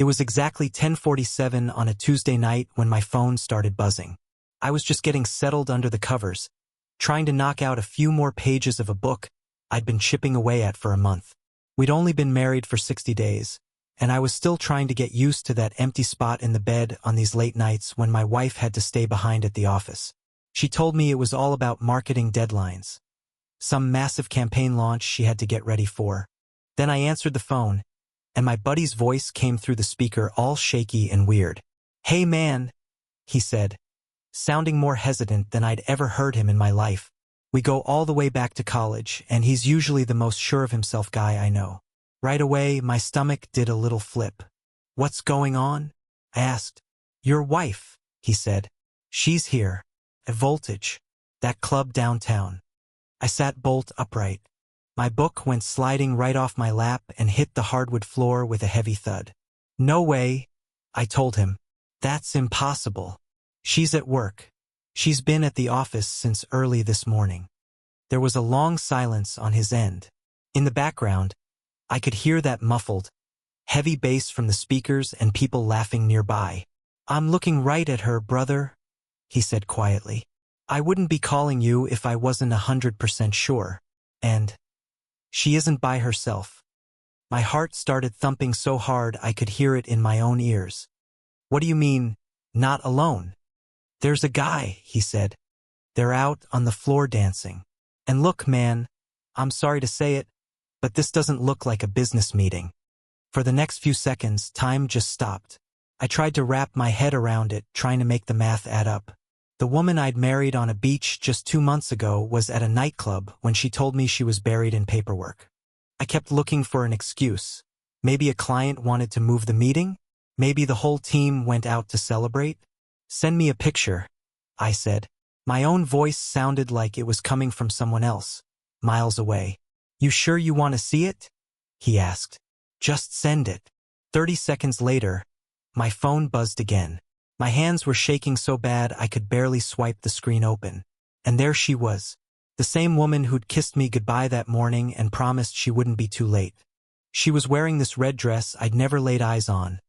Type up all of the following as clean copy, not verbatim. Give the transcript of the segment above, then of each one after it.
It was exactly 10:47 on a Tuesday night when my phone started buzzing. I was just getting settled under the covers, trying to knock out a few more pages of a book I'd been chipping away at for a month. We'd only been married for 60 days, and I was still trying to get used to that empty spot in the bed on these late nights when my wife had to stay behind at the office. She told me it was all about marketing deadlines, some massive campaign launch she had to get ready for. Then I answered the phone, and my buddy's voice came through the speaker all shaky and weird. "Hey man," he said, sounding more hesitant than I'd ever heard him in my life. "We go all the way back to college, and he's usually the most sure of himself guy I know." Right away, my stomach did a little flip. "What's going on?" I asked. "Your wife," he said. "She's here. At Voltage. That club downtown." I sat bolt upright. My book went sliding right off my lap and hit the hardwood floor with a heavy thud. "No way," I told him. "That's impossible. She's at work. She's been at the office since early this morning." There was a long silence on his end. In the background, I could hear that muffled, heavy bass from the speakers and people laughing nearby. "I'm looking right at her, brother," he said quietly. "I wouldn't be calling you if I wasn't 100% sure. And she isn't by herself." My heart started thumping so hard I could hear it in my own ears. "What do you mean, not alone?" "There's a guy," he said. "They're out on the floor dancing. And look, man, I'm sorry to say it, but this doesn't look like a business meeting." For the next few seconds, time just stopped. I tried to wrap my head around it, trying to make the math add up. The woman I'd married on a beach just 2 months ago was at a nightclub when she told me she was buried in paperwork. I kept looking for an excuse. Maybe a client wanted to move the meeting? Maybe the whole team went out to celebrate? "Send me a picture," I said. My own voice sounded like it was coming from someone else, miles away. "You sure you want to see it?" he asked. "Just send it." 30 seconds later, my phone buzzed again. My hands were shaking so bad I could barely swipe the screen open. And there she was, the same woman who'd kissed me goodbye that morning and promised she wouldn't be too late. She was wearing this red dress I'd never laid eyes on,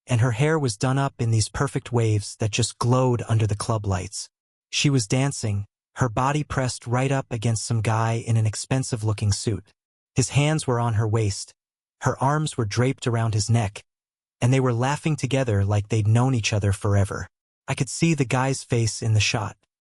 and her hair was done up in these perfect waves that just glowed under the club lights. She was dancing, her body pressed right up against some guy in an expensive-looking suit. His hands were on her waist, her arms were draped around his neck, and they were laughing together like they'd known each other forever. I could see the guy's face in the shot.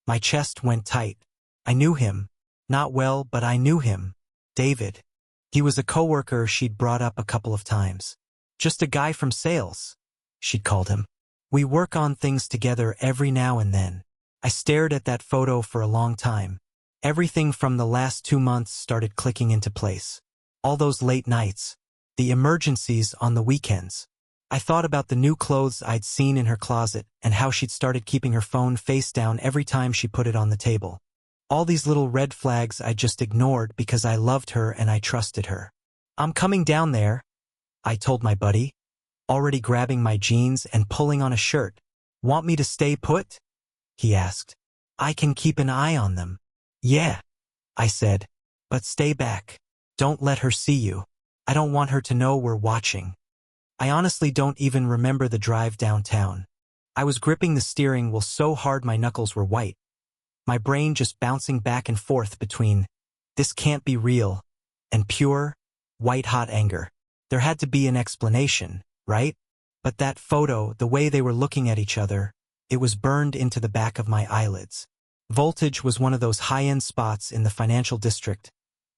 My chest went tight. I knew him. Not well, but I knew him. David. He was a coworker she'd brought up a couple of times. "Just a guy from sales," she'd called him. "We work on things together every now and then." I stared at that photo for a long time. Everything from the last 2 months started clicking into place. All those late nights. The emergencies on the weekends. I thought about the new clothes I'd seen in her closet and how she'd started keeping her phone face down every time she put it on the table. All these little red flags I just ignored because I loved her and I trusted her. "I'm coming down there," I told my buddy, already grabbing my jeans and pulling on a shirt. "Want me to stay put?" he asked. "I can keep an eye on them." "Yeah," I said, "but stay back. Don't let her see you. I don't want her to know we're watching." I honestly don't even remember the drive downtown. I was gripping the steering wheel so hard my knuckles were white. My brain just bouncing back and forth between, "This can't be real," and pure, white-hot anger. There had to be an explanation, right? But that photo, the way they were looking at each other, it was burned into the back of my eyelids. Voltage was one of those high-end spots in the financial district.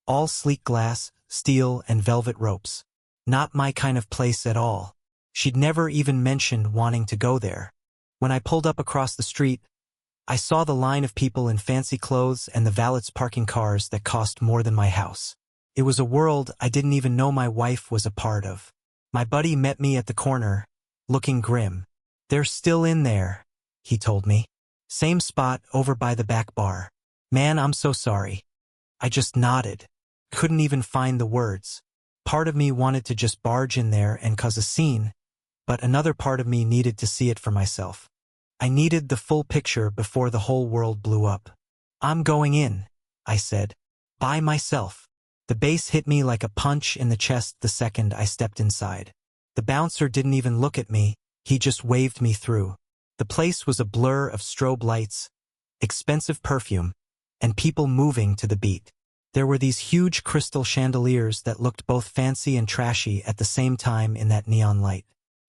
All sleek glass, steel, and velvet ropes. Not my kind of place at all. She'd never even mentioned wanting to go there. When I pulled up across the street, I saw the line of people in fancy clothes and the valets parking cars that cost more than my house. It was a world I didn't even know my wife was a part of. My buddy met me at the corner, looking grim. "They're still in there," he told me. "Same spot over by the back bar." "Man, I'm so sorry." I just nodded. Couldn't even find the words. Part of me wanted to just barge in there and cause a scene, but another part of me needed to see it for myself. I needed the full picture before the whole world blew up. "I'm going in," I said. "By myself." The bass hit me like a punch in the chest the second I stepped inside. The bouncer didn't even look at me, he just waved me through. The place was a blur of strobe lights, expensive perfume, and people moving to the beat. There were these huge crystal chandeliers that looked both fancy and trashy at the same time in that neon light.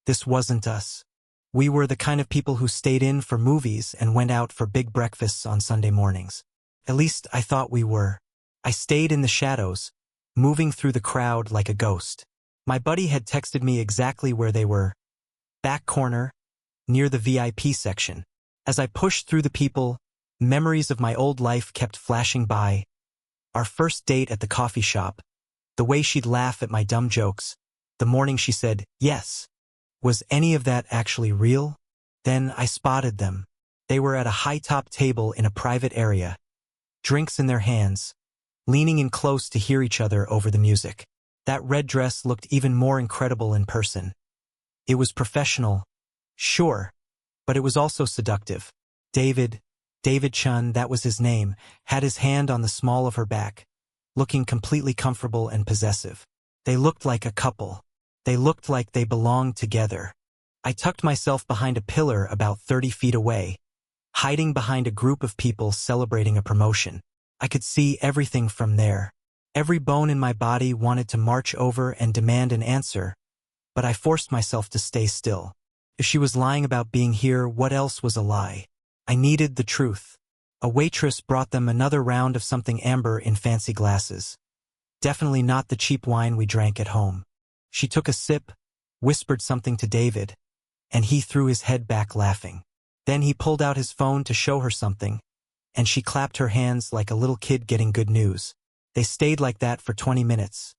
This wasn't us. We were the kind of people who stayed in for movies and went out for big breakfasts on Sunday mornings. At least I thought we were. I stayed in the shadows, moving through the crowd like a ghost. My buddy had texted me exactly where they were. Back corner, near the VIP section. As I pushed through the people, memories of my old life kept flashing by. Our first date at the coffee shop, the way she'd laugh at my dumb jokes, the morning she said, yes. Was any of that actually real? Then I spotted them. They were at a high-top table in a private area, drinks in their hands, leaning in close to hear each other over the music. That red dress looked even more incredible in person. It was professional, sure, but it was also seductive. David Chun, that was his name, had his hand on the small of her back, looking completely comfortable and possessive. They looked like a couple. They looked like they belonged together. I tucked myself behind a pillar about 30 feet away, hiding behind a group of people celebrating a promotion. I could see everything from there. Every bone in my body wanted to march over and demand an answer, but I forced myself to stay still. If she was lying about being here, what else was a lie? I needed the truth. A waitress brought them another round of something amber in fancy glasses. Definitely not the cheap wine we drank at home. She took a sip, whispered something to David, and he threw his head back laughing. Then he pulled out his phone to show her something, and she clapped her hands like a little kid getting good news. They stayed like that for 20 minutes.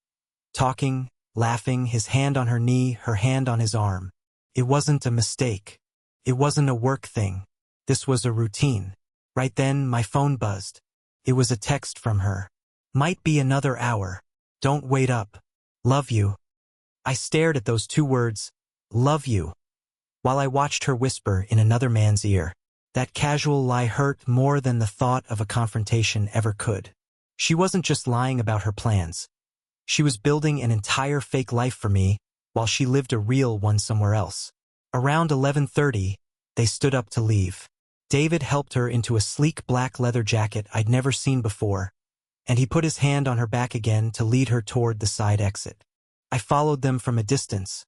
Talking, laughing, his hand on her knee, her hand on his arm. It wasn't a mistake. It wasn't a work thing. This was a routine. Right then, my phone buzzed. It was a text from her. Might be another hour. Don't wait up. Love you. I stared at those two words, love you, while I watched her whisper in another man's ear. That casual lie hurt more than the thought of a confrontation ever could. She wasn't just lying about her plans. She was building an entire fake life for me, while she lived a real one somewhere else. Around 11:30, they stood up to leave. David helped her into a sleek black leather jacket I'd never seen before, and he put his hand on her back again to lead her toward the side exit. I followed them from a distance,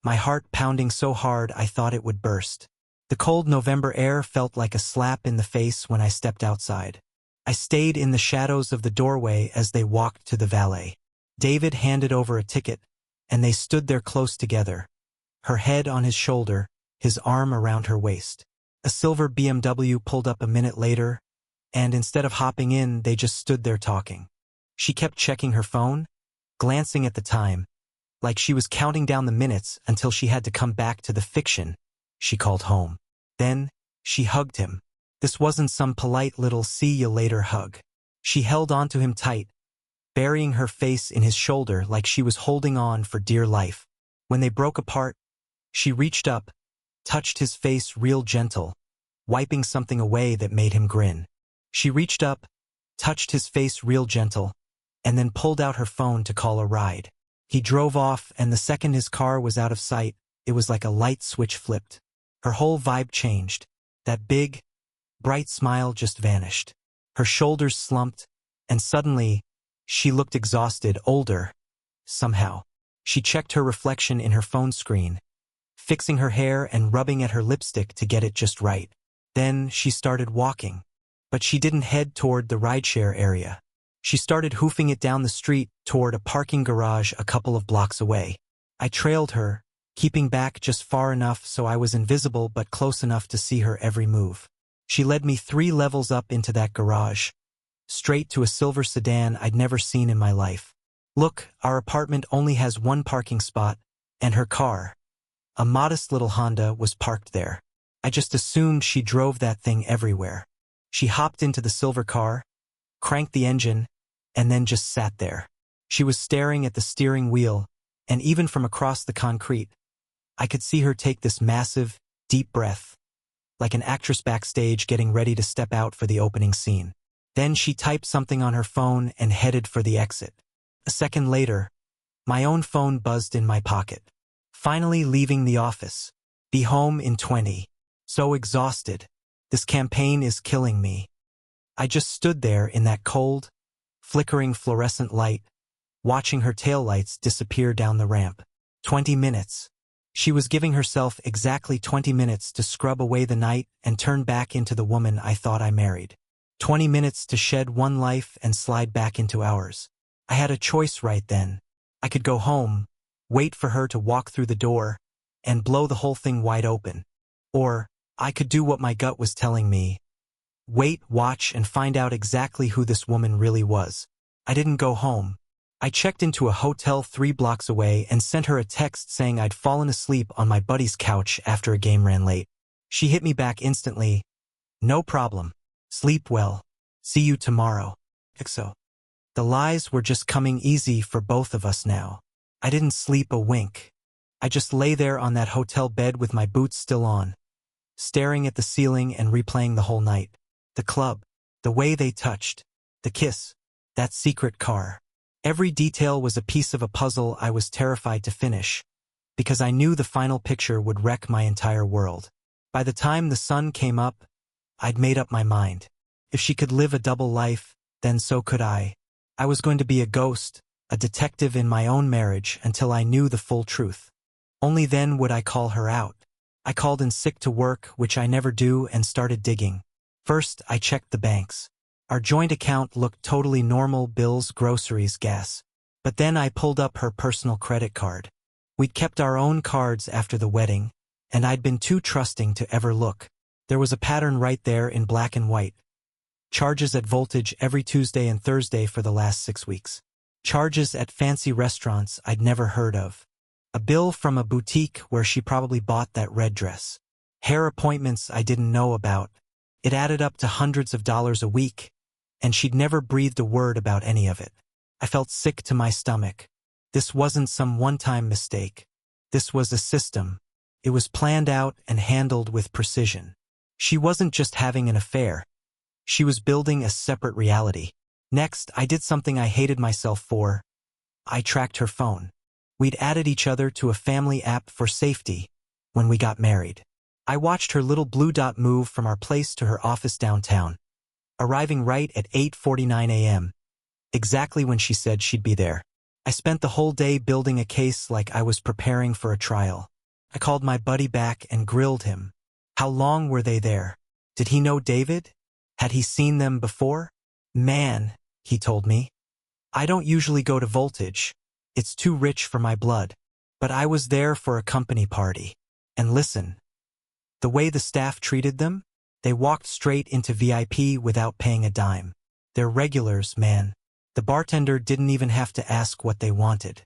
my heart pounding so hard I thought it would burst. The cold November air felt like a slap in the face when I stepped outside. I stayed in the shadows of the doorway as they walked to the valet. David handed over a ticket, and they stood there close together, her head on his shoulder, his arm around her waist. A silver BMW pulled up a minute later, and instead of hopping in, they just stood there talking. She kept checking her phone, glancing at the time, like she was counting down the minutes until she had to come back to the fiction she called home. Then, she hugged him. This wasn't some polite little see-you-later hug. She held onto him tight, burying her face in his shoulder like she was holding on for dear life. When they broke apart, she reached up, touched his face real gentle, wiping something away that made him grin. She reached up, touched his face real gentle, and then pulled out her phone to call a ride. He drove off, and the second his car was out of sight, it was like a light switch flipped. Her whole vibe changed. That big, bright smile just vanished. Her shoulders slumped, and suddenly, she looked exhausted, older, somehow. She checked her reflection in her phone screen, fixing her hair and rubbing at her lipstick to get it just right. Then she started walking. But she didn't head toward the rideshare area. She started hoofing it down the street toward a parking garage a couple of blocks away. I trailed her, keeping back just far enough so I was invisible but close enough to see her every move. She led me 3 levels up into that garage, straight to a silver sedan I'd never seen in my life. Look, our apartment only has 1 parking spot, and her car, a modest little Honda, was parked there. I just assumed she drove that thing everywhere. She hopped into the silver car, cranked the engine, and then just sat there. She was staring at the steering wheel, and even from across the concrete, I could see her take this massive, deep breath, like an actress backstage getting ready to step out for the opening scene. Then she typed something on her phone and headed for the exit. A second later, my own phone buzzed in my pocket. Finally leaving the office. Be home in 20. So exhausted. This campaign is killing me. I just stood there in that cold, flickering fluorescent light, watching her taillights disappear down the ramp. 20 minutes. She was giving herself exactly 20 minutes to scrub away the night and turn back into the woman I thought I married. 20 minutes to shed one life and slide back into ours. I had a choice right then. I could go home, wait for her to walk through the door, and blow the whole thing wide open. Or, I could do what my gut was telling me. Wait, watch, and find out exactly who this woman really was. I didn't go home. I checked into a hotel 3 blocks away and sent her a text saying I'd fallen asleep on my buddy's couch after a game ran late. She hit me back instantly. No problem. Sleep well. See you tomorrow. XO. The lies were just coming easy for both of us now. I didn't sleep a wink. I just lay there on that hotel bed with my boots still on, staring at the ceiling and replaying the whole night. The club, the way they touched, the kiss, that secret car. Every detail was a piece of a puzzle I was terrified to finish, because I knew the final picture would wreck my entire world. By the time the sun came up, I'd made up my mind. If she could live a double life, then so could I. I was going to be a ghost, a detective in my own marriage until I knew the full truth. Only then would I call her out. I called in sick to work, which I never do, and started digging. First, I checked the banks. Our joint account looked totally normal: bills, groceries, gas. But then I pulled up her personal credit card. We'd kept our own cards after the wedding, and I'd been too trusting to ever look. There was a pattern right there in black and white. Charges at Voltage every Tuesday and Thursday for the last 6 weeks. Charges at fancy restaurants I'd never heard of. A bill from a boutique where she probably bought that red dress. Hair appointments I didn't know about. It added up to hundreds of dollars a week, and she'd never breathed a word about any of it. I felt sick to my stomach. This wasn't some one-time mistake. This was a system. It was planned out and handled with precision. She wasn't just having an affair. She was building a separate reality. Next, I did something I hated myself for. I tracked her phone. We'd added each other to a family app for safety when we got married. I watched her little blue dot move from our place to her office downtown, arriving right at 8:49 a.m., exactly when she said she'd be there. I spent the whole day building a case like I was preparing for a trial. I called my buddy back and grilled him. How long were they there? Did he know David? Had he seen them before? Man, he told me, I don't usually go to Voltage. It's too rich for my blood. But I was there for a company party. And listen, the way the staff treated them, they walked straight into VIP without paying a dime. They're regulars, man. The bartender didn't even have to ask what they wanted.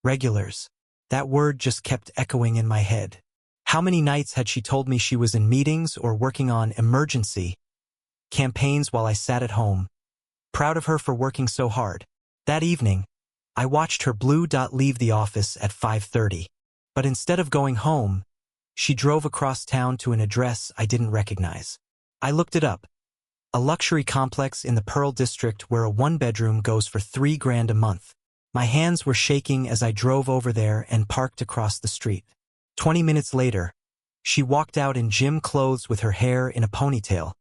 Regulars. That word just kept echoing in my head. How many nights had she told me she was in meetings or working on emergency campaigns while I sat at home, proud of her for working so hard. That evening, I watched her blue dot leave the office at 5:30. But instead of going home, she drove across town to an address I didn't recognize. I looked it up. A luxury complex in the Pearl District where a one-bedroom goes for $3 grand a month. My hands were shaking as I drove over there and parked across the street. 20 minutes later, she walked out in gym clothes with her hair in a ponytail,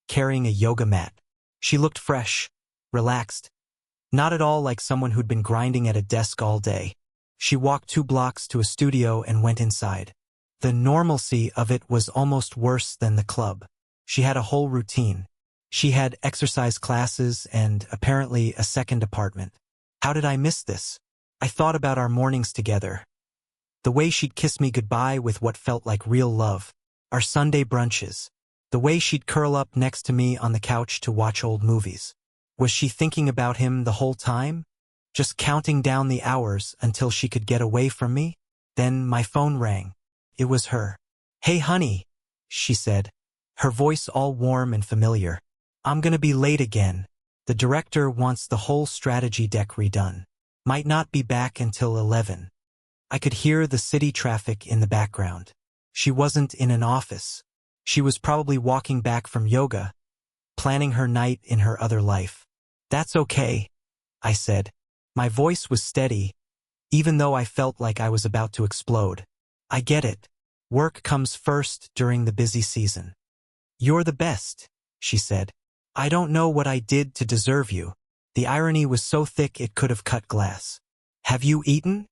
carrying a yoga mat. She looked fresh, relaxed, not at all like someone who'd been grinding at a desk all day. She walked 2 blocks to a studio and went inside. The normalcy of it was almost worse than the club. She had a whole routine. She had exercise classes and, apparently, a second apartment. How did I miss this? I thought about our mornings together. The way she'd kiss me goodbye with what felt like real love. Our Sunday brunches. The way she'd curl up next to me on the couch to watch old movies. Was she thinking about him the whole time? Just counting down the hours until she could get away from me? Then my phone rang. It was her. "Hey, honey," she said, her voice all warm and familiar. "I'm gonna be late again. The director wants the whole strategy deck redone. Might not be back until 11. I could hear the city traffic in the background. She wasn't in an office. She was probably walking back from yoga, planning her night in her other life. "That's okay," I said. My voice was steady, even though I felt like I was about to explode. I get it. Work comes first during the busy season. You're the best, she said. I don't know what I did to deserve you. The irony was so thick it could have cut glass. Have you eaten?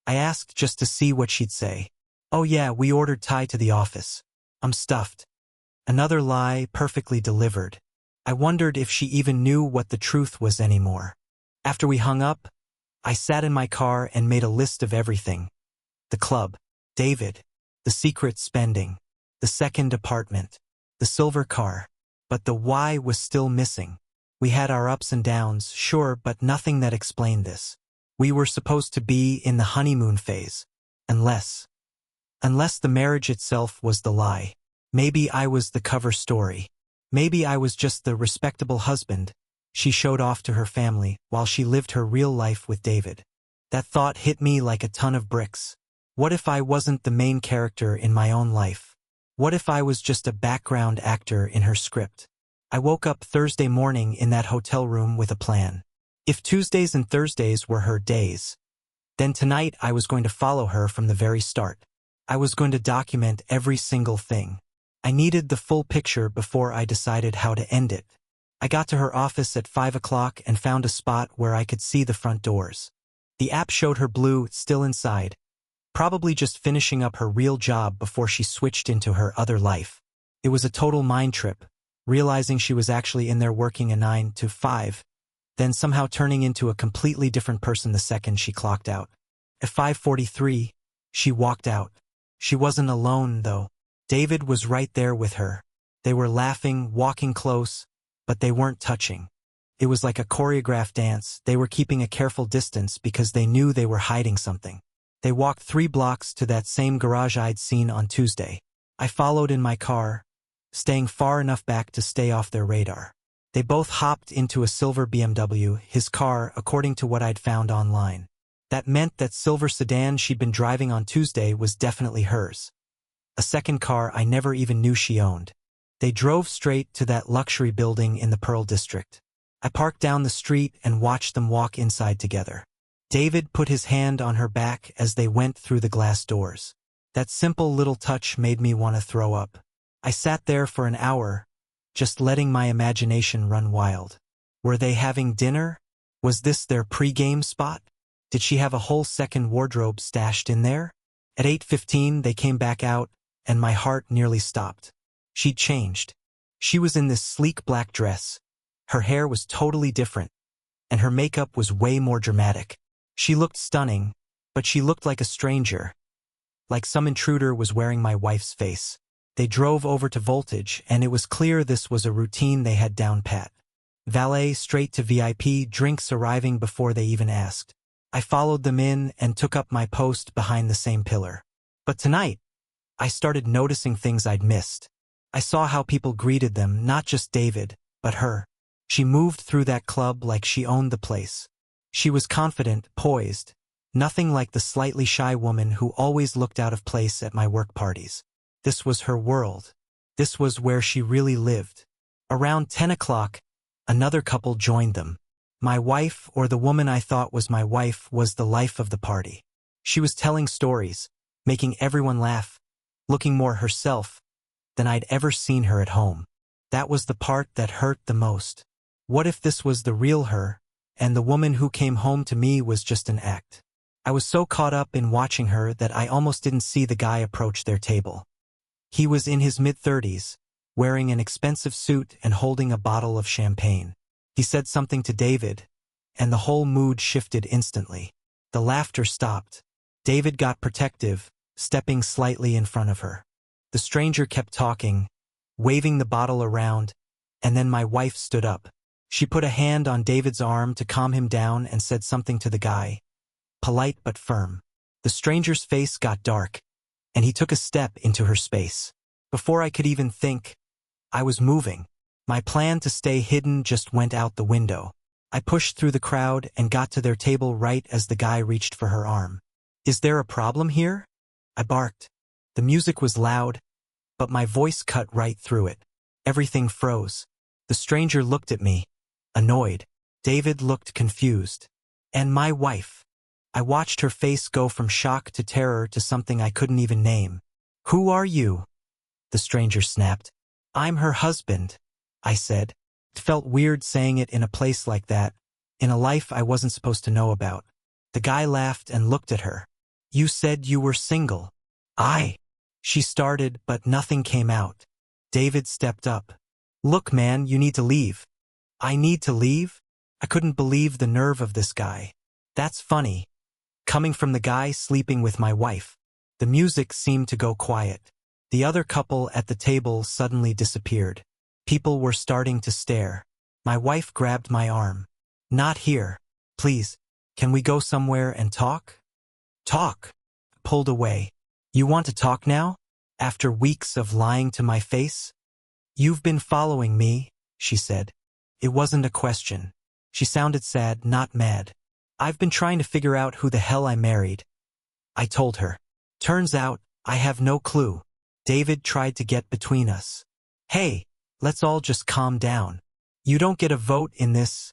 I asked just to see what she'd say. Oh yeah, we ordered Thai to the office. I'm stuffed. Another lie perfectly delivered. I wondered if she even knew what the truth was anymore. After we hung up, I sat in my car and made a list of everything. The club, David, the secret spending, the second apartment, the silver car. But the why was still missing. We had our ups and downs, sure, but nothing that explained this. We were supposed to be in the honeymoon phase. Unless the marriage itself was the lie. Maybe I was the cover story. Maybe I was just the respectable husband she showed off to her family while she lived her real life with David. That thought hit me like a ton of bricks. What if I wasn't the main character in my own life? What if I was just a background actor in her script? I woke up Thursday morning in that hotel room with a plan. If Tuesdays and Thursdays were her days, then tonight I was going to follow her from the very start. I was going to document every single thing. I needed the full picture before I decided how to end it. I got to her office at 5 o'clock and found a spot where I could see the front doors. The app showed her blue, still inside, probably just finishing up her real job before she switched into her other life. It was a total mind trip, realizing she was actually in there working a 9 to 5, then somehow turning into a completely different person the second she clocked out. At 5:43, she walked out. She wasn't alone, though. David was right there with her. They were laughing, walking close, but they weren't touching. It was like a choreographed dance. They were keeping a careful distance because they knew they were hiding something. They walked 3 blocks to that same garage I'd seen on Tuesday. I followed in my car, staying far enough back to stay off their radar. They both hopped into a silver BMW, his car, according to what I'd found online. That meant that silver sedan she'd been driving on Tuesday was definitely hers. A second car I never even knew she owned. They drove straight to that luxury building in the Pearl District. I parked down the street and watched them walk inside together. David put his hand on her back as they went through the glass doors. That simple little touch made me want to throw up. I sat there for an hour, just letting my imagination run wild. Were they having dinner? Was this their pre-game spot? Did she have a whole second wardrobe stashed in there? At 8:15 they came back out, and my heart nearly stopped. She'd changed. She was in this sleek black dress. Her hair was totally different, and her makeup was way more dramatic. She looked stunning, but she looked like a stranger. Like some intruder was wearing my wife's face. They drove over to Voltage, and it was clear this was a routine they had down pat. Valet straight to VIP, drinks arriving before they even asked. I followed them in and took up my post behind the same pillar. But tonight, I started noticing things I'd missed. I saw how people greeted them, not just David, but her. She moved through that club like she owned the place. She was confident, poised, nothing like the slightly shy woman who always looked out of place at my work parties. This was her world. This was where she really lived. Around 10 o'clock, another couple joined them. My wife, or the woman I thought was my wife, was the life of the party. She was telling stories, making everyone laugh, looking more herself than I'd ever seen her at home. That was the part that hurt the most. What if this was the real her, and the woman who came home to me was just an act? I was so caught up in watching her that I almost didn't see the guy approach their table. He was in his mid-30s, wearing an expensive suit and holding a bottle of champagne. He said something to David, and the whole mood shifted instantly. The laughter stopped. David got protective, stepping slightly in front of her. The stranger kept talking, waving the bottle around, and then my wife stood up. She put a hand on David's arm to calm him down and said something to the guy, polite but firm. The stranger's face got dark, and he took a step into her space. Before I could even think, I was moving. My plan to stay hidden just went out the window. I pushed through the crowd and got to their table right as the guy reached for her arm. "Is there a problem here?" I barked. The music was loud, but my voice cut right through it. Everything froze. The stranger looked at me, annoyed. David looked confused. And my wife. I watched her face go from shock to terror to something I couldn't even name. "Who are you?" the stranger snapped. "I'm her husband," I said. It felt weird saying it in a place like that, in a life I wasn't supposed to know about. The guy laughed and looked at her. "You said you were single." She started, but nothing came out. David stepped up. "Look, man, you need to leave." "I need to leave?" I couldn't believe the nerve of this guy. That's funny. Coming from the guy sleeping with my wife. The music seemed to go quiet. The other couple at the table suddenly disappeared. People were starting to stare. My wife grabbed my arm. "Not here. Please. Can we go somewhere and talk?" "Talk?" Pulled away. "You want to talk now? After weeks of lying to my face?" "You've been following me," she said. It wasn't a question. She sounded sad, not mad. "I've been trying to figure out who the hell I married," I told her. "Turns out, I have no clue. David tried to get between us." "Hey, let's all just calm down. You don't get a vote in this,"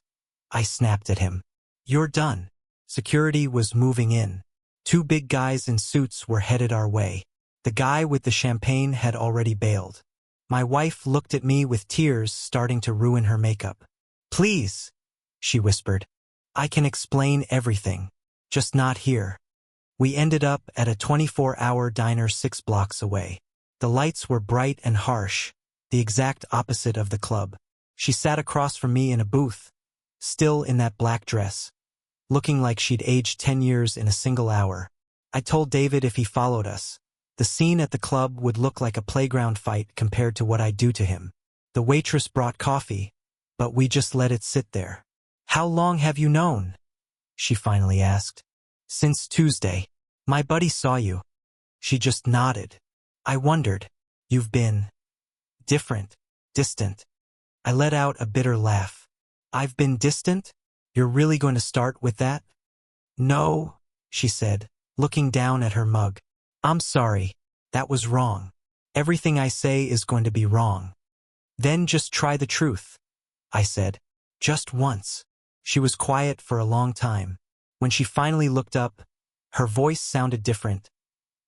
I snapped at him. "You're done." Security was moving in. Two big guys in suits were headed our way. The guy with the champagne had already bailed. My wife looked at me with tears starting to ruin her makeup. "Please," she whispered. "I can explain everything. Just not here." We ended up at a 24-hour diner 6 blocks away. The lights were bright and harsh, the exact opposite of the club. She sat across from me in a booth, still in that black dress, looking like she'd aged 10 years in a single hour. I told David if he followed us, the scene at the club would look like a playground fight compared to what I'd do to him. The waitress brought coffee, but we just let it sit there. "How long have you known?" she finally asked. "Since Tuesday. My buddy saw you." She just nodded. I wondered, "You've been different, distant." I let out a bitter laugh. "I've been distant? You're really going to start with that?" "No," she said, looking down at her mug. "I'm sorry. That was wrong. Everything I say is going to be wrong." "Then just try the truth," I said. "Just once." She was quiet for a long time. When she finally looked up, her voice sounded different,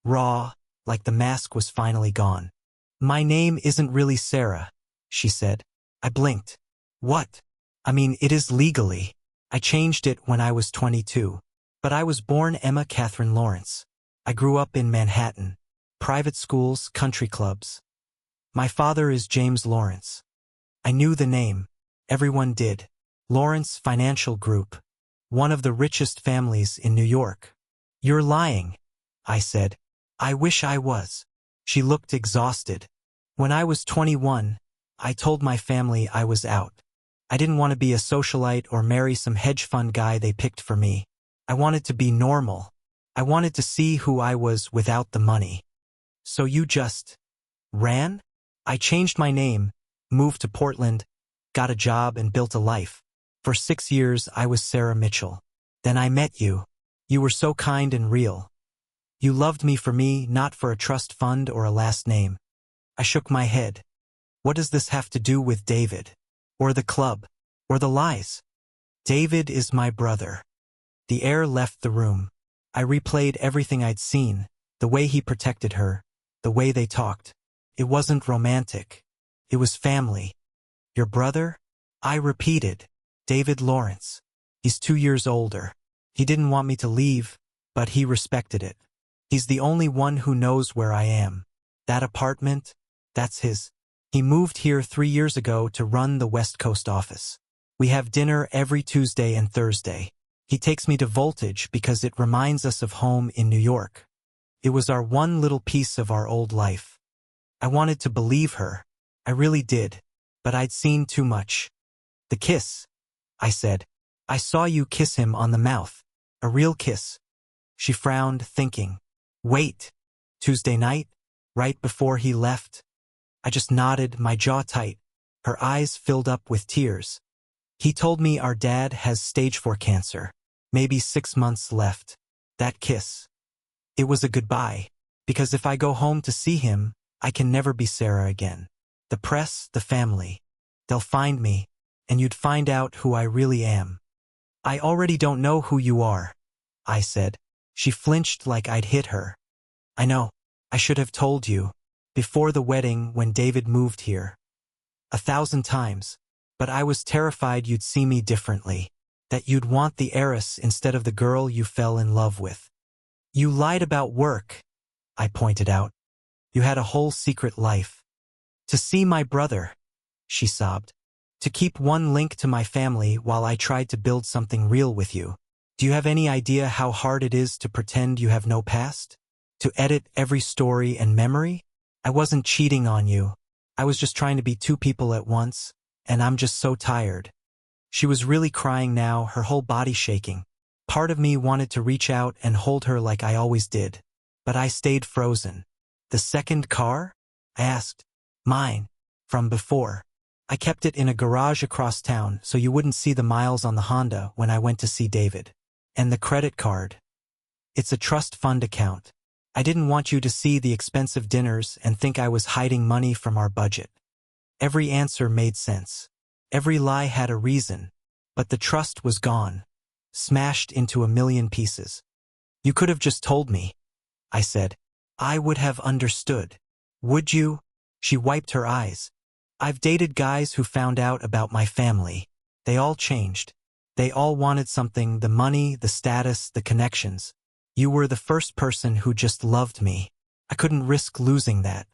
raw, like the mask was finally gone. "My name isn't really Sarah," she said. I blinked. "What?" "I mean, it is legally. I changed it when I was 22. But I was born Emma Catherine Lawrence. I grew up in Manhattan. Private schools, country clubs. My father is James Lawrence." I knew the name. Everyone did. Lawrence Financial Group. One of the richest families in New York. "You're lying," I said. "I wish I was." She looked exhausted. "When I was 21, I told my family I was out. I didn't want to be a socialite or marry some hedge fund guy they picked for me. I wanted to be normal. I wanted to see who I was without the money." "So you just ran?" "I changed my name, moved to Portland, got a job and built a life. For 6 years I was Sarah Mitchell. Then I met you. You were so kind and real. You loved me for me, not for a trust fund or a last name." I shook my head. "What does this have to do with David? Or the club? Or the lies?" "David is my brother." The air left the room. I replayed everything I'd seen, the way he protected her, the way they talked. It wasn't romantic. It was family. "Your brother?" I repeated. "David Lawrence. He's 2 years older. He didn't want me to leave, but he respected it. He's the only one who knows where I am. That apartment, that's his. He moved here 3 years ago to run the West Coast office. We have dinner every Tuesday and Thursday. He takes me to Voltage because it reminds us of home in New York. It was our one little piece of our old life." I wanted to believe her. I really did, but I'd seen too much. "The kiss," I said. "I saw you kiss him on the mouth. A real kiss." She frowned, thinking. "Wait. Tuesday night? Right before he left?" I just nodded, my jaw tight. Her eyes filled up with tears. "He told me our dad has stage 4 cancer. Maybe 6 months left. That kiss. It was a goodbye. Because if I go home to see him, I can never be Sarah again. The press, the family. They'll find me, and you'd find out who I really am. I already don't know who you are." I said. She flinched like I'd hit her. I know. I should have told you. Before the wedding, when David moved here. 1,000 times. But I was terrified you'd see me differently. That you'd want the heiress instead of the girl you fell in love with. You lied about work, I pointed out. You had a whole secret life. To see my brother, she sobbed. To keep one link to my family while I tried to build something real with you. Do you have any idea how hard it is to pretend you have no past? To edit every story and memory? I wasn't cheating on you. I was just trying to be two people at once, and I'm just so tired. She was really crying now, her whole body shaking. Part of me wanted to reach out and hold her like I always did. But I stayed frozen. The second car? I asked. Mine. From before. I kept it in a garage across town so you wouldn't see the miles on the Honda when I went to see David. And the credit card. It's a trust fund account. I didn't want you to see the expensive dinners and think I was hiding money from our budget. Every answer made sense. Every lie had a reason. But the trust was gone. Smashed into a million pieces. You could have just told me, I said. I would have understood. Would you? She wiped her eyes. I've dated guys who found out about my family. They all changed. They all wanted something, the money, the status, the connections. You were the first person who just loved me. I couldn't risk losing that.